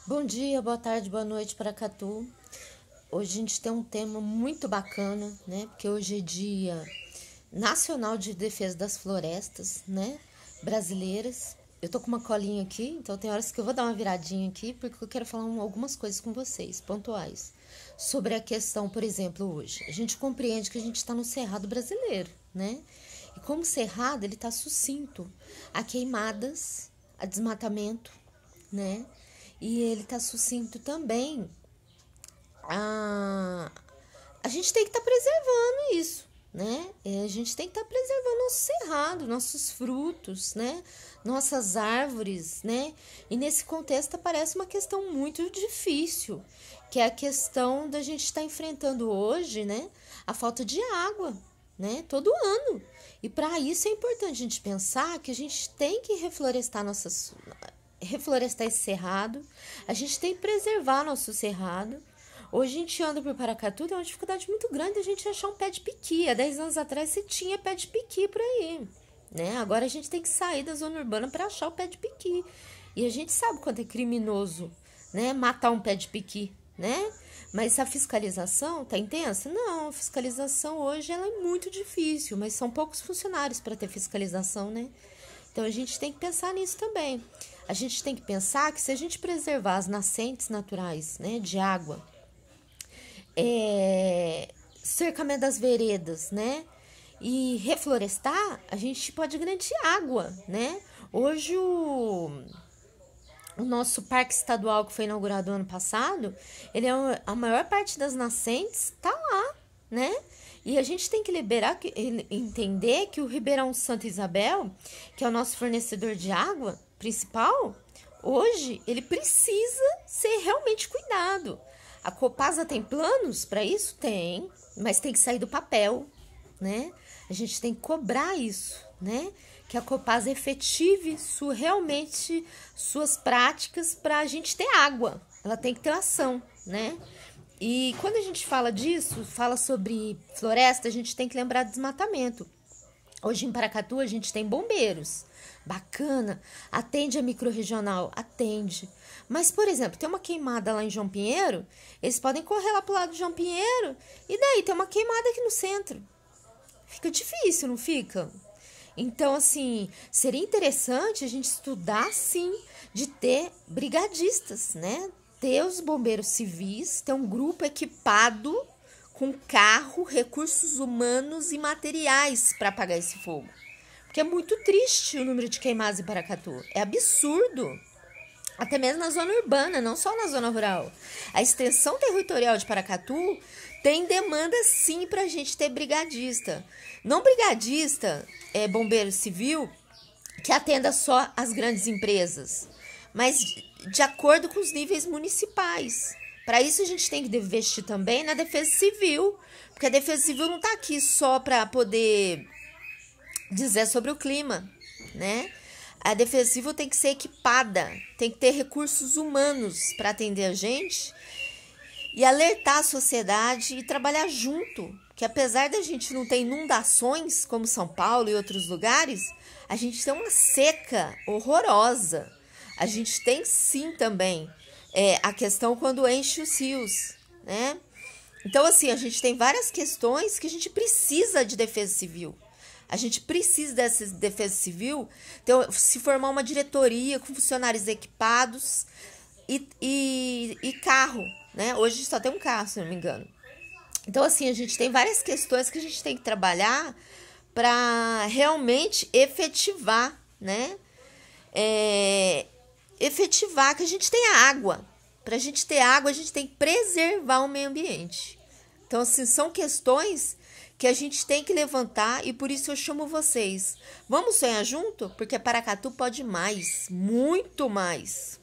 Bom dia, boa tarde, boa noite para Catu. Hoje a gente tem um tema muito bacana, né? Porque hoje é Dia Nacional de Defesa das Florestas, né? Brasileiras. Eu tô com uma colinha aqui, então tem horas que eu vou dar uma viradinha aqui, porque eu quero falar algumas coisas com vocês, pontuais. Sobre a questão, por exemplo, hoje. A gente compreende que a gente está no Cerrado brasileiro, né? E como Cerrado, ele tá sucinto a queimadas, a desmatamento, né? E ele tá sucinto também. A, a gente tem que estar preservando isso, né? A gente tem que estar preservando nosso cerrado, nossos frutos, né? Nossas árvores, né? E nesse contexto aparece uma questão muito difícil, que é a questão da gente estar enfrentando hoje, né? A falta de água, né? Todo ano. E para isso é importante a gente pensar que a gente tem que reflorestar esse cerrado, a gente tem que preservar nosso cerrado. Hoje a gente anda por Paracatu, tem uma dificuldade muito grande a gente achar um pé de piqui. Há 10 anos atrás você tinha pé de piqui por aí, né? Agora a gente tem que sair da zona urbana para achar o pé de piqui. E a gente sabe quanto é criminoso, né? Matar um pé de piqui, né? Mas a fiscalização tá intensa? Não, a fiscalização hoje ela é muito difícil, mas são poucos funcionários para ter fiscalização, né? Então a gente tem que pensar nisso também. A gente tem que pensar que se a gente preservar as nascentes naturais, né, de água, cercamento das veredas, né, e reflorestar, a gente pode garantir água, né? Hoje o nosso parque estadual que foi inaugurado ano passado, ele é a maior parte das nascentes tá lá, né? E a gente tem que entender que o Ribeirão Santa Isabel, que é o nosso fornecedor de água principal, hoje ele precisa ser realmente cuidado. A Copasa tem planos para isso? Tem, mas tem que sair do papel, né? A gente tem que cobrar isso, né? Que a Copasa efetive realmente suas práticas para a gente ter água. Ela tem que ter ação, né? E quando a gente fala disso, fala sobre floresta, a gente tem que lembrar do desmatamento. Hoje em Paracatu a gente tem bombeiros. Bacana. Atende a microrregional? Atende. Mas, por exemplo, tem uma queimada lá em João Pinheiro, eles podem correr lá pro lado de João Pinheiro e daí tem uma queimada aqui no centro. Fica difícil, não fica? Então, assim, seria interessante a gente estudar, sim, de ter brigadistas, né? Ter os bombeiros civis, ter um grupo equipado com carro, recursos humanos e materiais para apagar esse fogo. Porque é muito triste o número de queimadas em Paracatu. É absurdo. Até mesmo na zona urbana, não só na zona rural. A extensão territorial de Paracatu tem demanda sim para a gente ter brigadista. Não brigadista, bombeiro civil, que atenda só as grandes empresas, mas de acordo com os níveis municipais. Para isso a gente tem que investir também na defesa civil, porque a defesa civil não está aqui só para poder dizer sobre o clima, né? A defesa civil tem que ser equipada, tem que ter recursos humanos para atender a gente e alertar a sociedade e trabalhar junto. Que apesar da gente não ter inundações como São Paulo e outros lugares, a gente tem uma seca horrorosa. A gente tem sim também a questão quando enche os rios, né? Então, assim, a gente tem várias questões que a gente precisa de defesa civil. A gente precisa dessa defesa civil, então, se formar uma diretoria com funcionários equipados e carro, né? Hoje só tem um carro, se não me engano. Então, assim, a gente tem várias questões que a gente tem que trabalhar para realmente efetivar, né? Efetivar que a gente tenha água. Para a gente ter água, a gente tem que preservar o meio ambiente. Então, assim, são questões que a gente tem que levantar e por isso eu chamo vocês. Vamos sonhar junto? Porque Paracatu pode mais, muito mais.